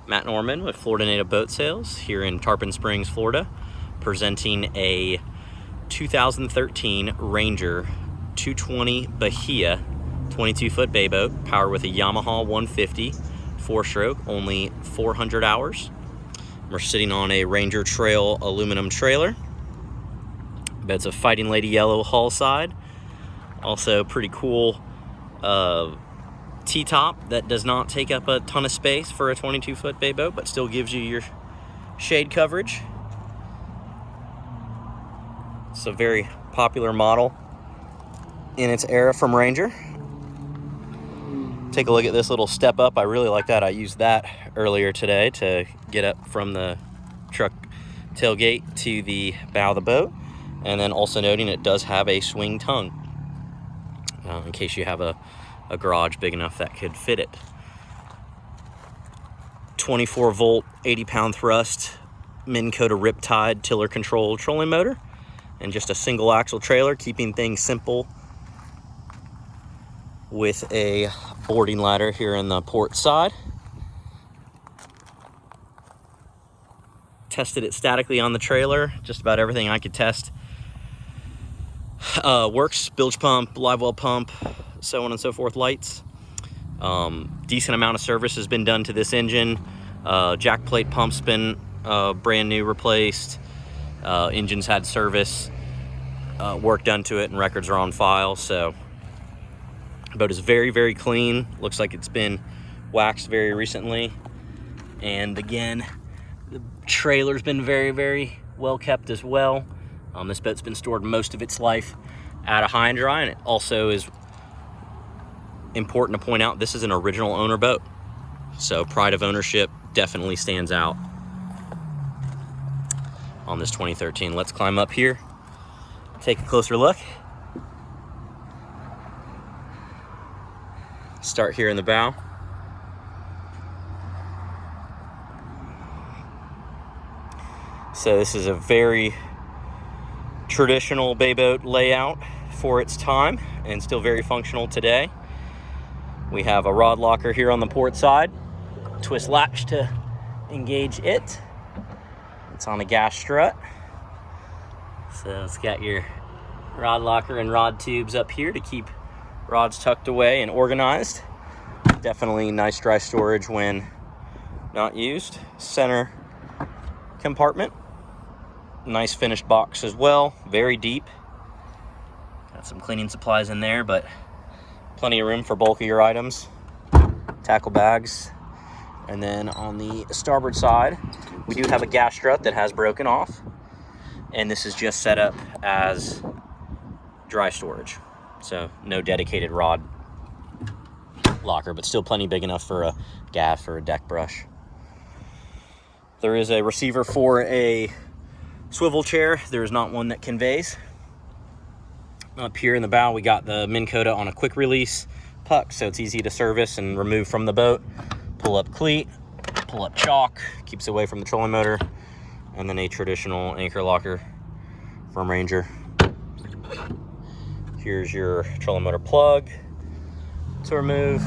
Matt Norman with Florida Native Boat Sales here in Tarpon Springs, Florida, presenting a 2013 Ranger 220 Bahia 22-foot bay boat powered with a Yamaha 150 Fourstroke, only 400 hours. We're sitting on a Ranger Trail aluminum trailer. Boat's a Fighting Lady yellow hull side. Also pretty cool T-top that does not take up a ton of space for a 22-foot bay boat, but still gives you your shade coverage. It's a very popular model in its era from Ranger. Take a look at this little step up. I really like that. I used that earlier today to get up from the truck tailgate to the bow of the boat. And then also noting it does have a swing tongue in case you have a garage big enough that could fit it. 24 volt, 80 pound thrust, MinnKota RipTide tiller control trolling motor, and just a single axle trailer, keeping things simple with a boarding ladder here in the port side. Tested it statically on the trailer. Just about everything I could test works. Bilge pump, live well pump, so on and so forth, lights. Decent amount of service has been done to this engine. Jack plate pump's been brand new, replaced. Engine's had service, work done to it, and records are on file. So the boat is very, very clean. Looks like it's been waxed very recently. And again, the trailer's been very, very well kept as well. This boat's been stored most of its life at a high and dry, and it also is important to point out this is an original owner boat. So pride of ownership definitely stands out on this 2013. Let's climb up here, take a closer look. Start here in the bow. So this is a very traditional bay boat layout for its time and still very functional today. We have a rod locker here on the port side. Twist latch to engage it. It's on a gas strut. So it's got your rod locker and rod tubes up here to keep rods tucked away and organized. Definitely nice dry storage when not used. Center compartment. Nice finished box as well. Very deep. Got some cleaning supplies in there, but plenty of room for bulk of your items. Tackle bags. And then on the starboard side, we do have a gas strut that has broken off. And this is just set up as dry storage. So no dedicated rod locker, but still plenty big enough for a gaff or a deck brush. There is a receiver for a swivel chair. There is not one that conveys. Up here in the bow, we got the MinnKota on a quick release puck, so it's easy to service and remove from the boat. Pull up cleat, pull up chock, keeps away from the trolling motor, and then a traditional anchor locker from Ranger. Here's your trolling motor plug to remove.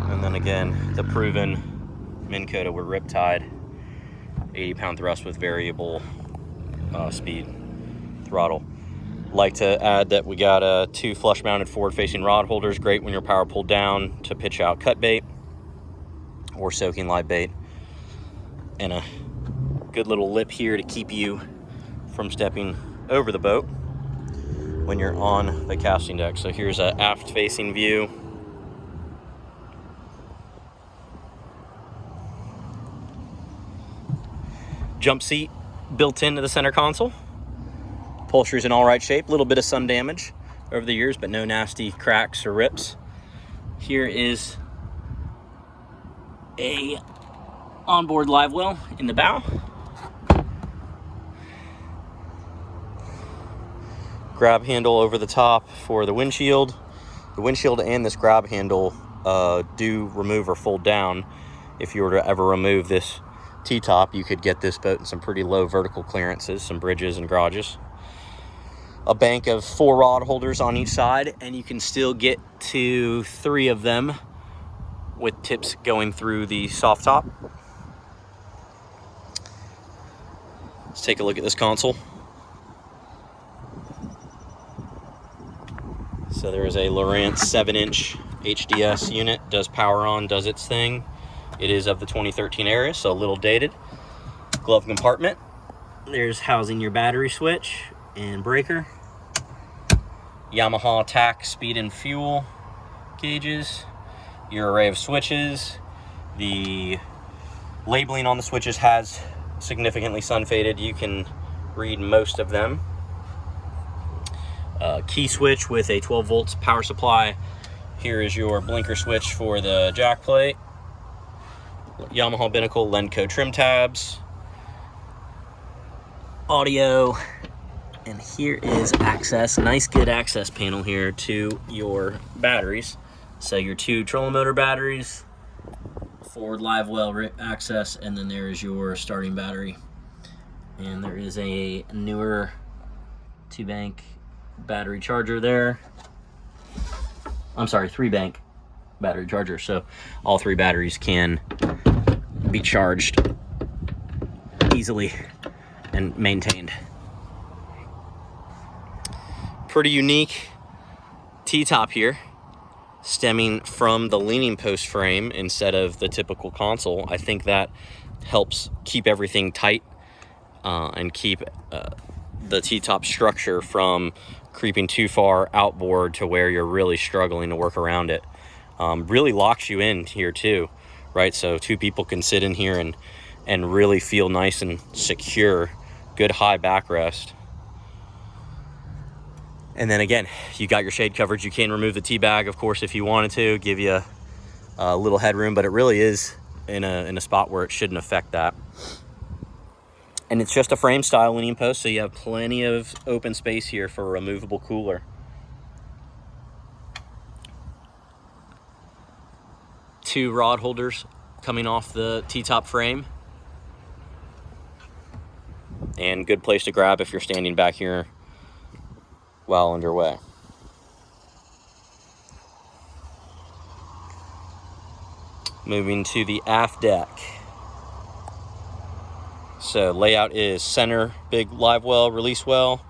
And then again, the proven MinnKota with RipTide, 80 pound thrust with variable speed throttle. Like to add that we got two flush mounted forward facing rod holders, great when you're power pulled down to pitch out cut bait or soaking live bait. And a good little lip here to keep you from stepping over the boat when you're on the casting deck. So here's an aft facing view. Jump seat built into the center console. Upholstery's in all right shape. A little bit of sun damage over the years, but no nasty cracks or rips. Here is a onboard live well in the bow. Grab handle over the top for the windshield. The windshield and this grab handle do remove or fold down. If you were to ever remove this T-top, you could get this boat in some pretty low vertical clearances, some bridges and garages. A bank of 4 rod holders on each side, and you can still get to 3 of them with tips going through the soft top. Let's take a look at this console. So there is a Lowrance 7-inch HDS unit, does power on, does its thing. It is of the 2013 era, so a little dated. Glove compartment. There's housing your battery switch and breaker. Yamaha tack, speed and fuel gauges. Your array of switches. The labeling on the switches has significantly sun faded. You can read most of them. Key switch with a 12 volts power supply. Here is your blinker switch for the jack plate. Yamaha binnacle, Lenco trim tabs. Audio. And here is access, nice good access panel here to your batteries. So your 2 trolling motor batteries, forward live well access, and then there is your starting battery. And there is a newer 2-bank battery charger there. I'm sorry, 3-bank battery charger. So all 3 batteries can be charged easily and maintained. Pretty unique T-top here, stemming from the leaning post frame instead of the typical console. I think that helps keep everything tight and keep the T-top structure from creeping too far outboard to where you're really struggling to work around it. Really locks you in here too, right? So 2 people can sit in here and really feel nice and secure. Good high backrest. And then again, you got your shade coverage. You can remove the T-bag, of course, if you wanted to, give you a little headroom, but it really is in a spot where it shouldn't affect that. And it's just a frame style leaning post, so you have plenty of open space here for a removable cooler. Two rod holders coming off the T-top frame. And good place to grab if you're standing back here while underway. Moving to the aft deck. So layout is center, big live well, release well,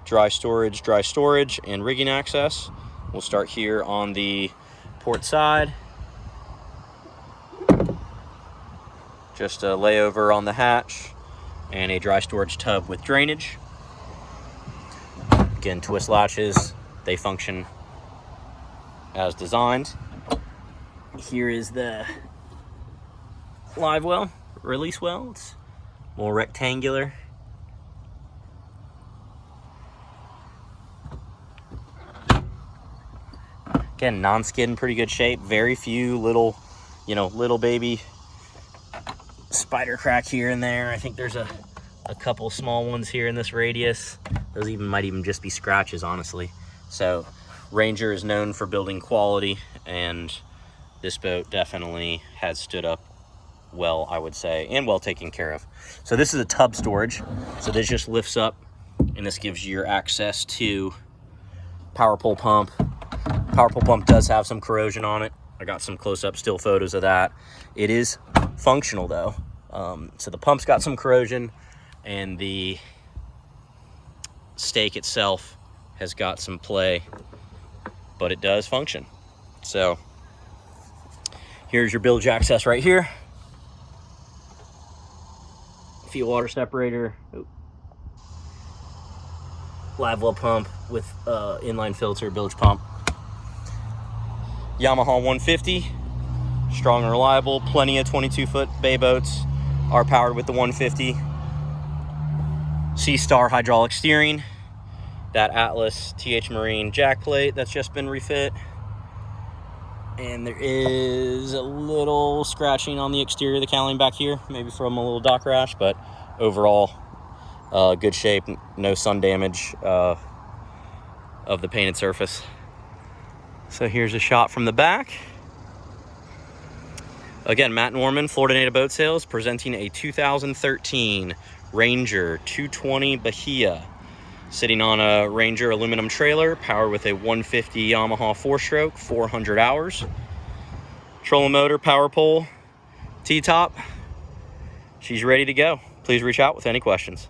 dry storage, and rigging access. We'll start here on the port side. Just a layover on the hatch and a dry storage tub with drainage. Again, twist latches, they function as designed. Here is the live well, release well. It's more rectangular. Again, non-skid in pretty good shape. Very few little, little baby spider crack here and there. I think there's a couple small ones here in this radius. Those might even just be scratches, honestly. So Ranger is known for building quality, and this boat definitely has stood up well, I would say, and well taken care of. So this is a tub storage. So this just lifts up, and this gives you your access to power pole pump. Power pole pump does have some corrosion on it. I got some close-up still photos of that. It is functional though. So the pump's got some corrosion, and the stake itself has got some play, but it does function. So here's your bilge access right here. Fuel water separator. Live well pump with inline filter, bilge pump. Yamaha 150, strong and reliable. Plenty of 22-foot bay boats are powered with the 150. C-Star hydraulic steering. That Atlas Marine jack plate that's just been refit. And there is a little scratching on the exterior of the cowling back here, maybe from a little dock rash, but overall, good shape, no sun damage of the painted surface. So here's a shot from the back. Again, Matt Norman, Florida Native Boat Sales, presenting a 2013 Ranger 220 Bahia, sitting on a Ranger aluminum trailer, powered with a 150 Yamaha Fourstroke, 400 hours. trolling motor, power pole, T-top. She's ready to go. Please reach out with any questions.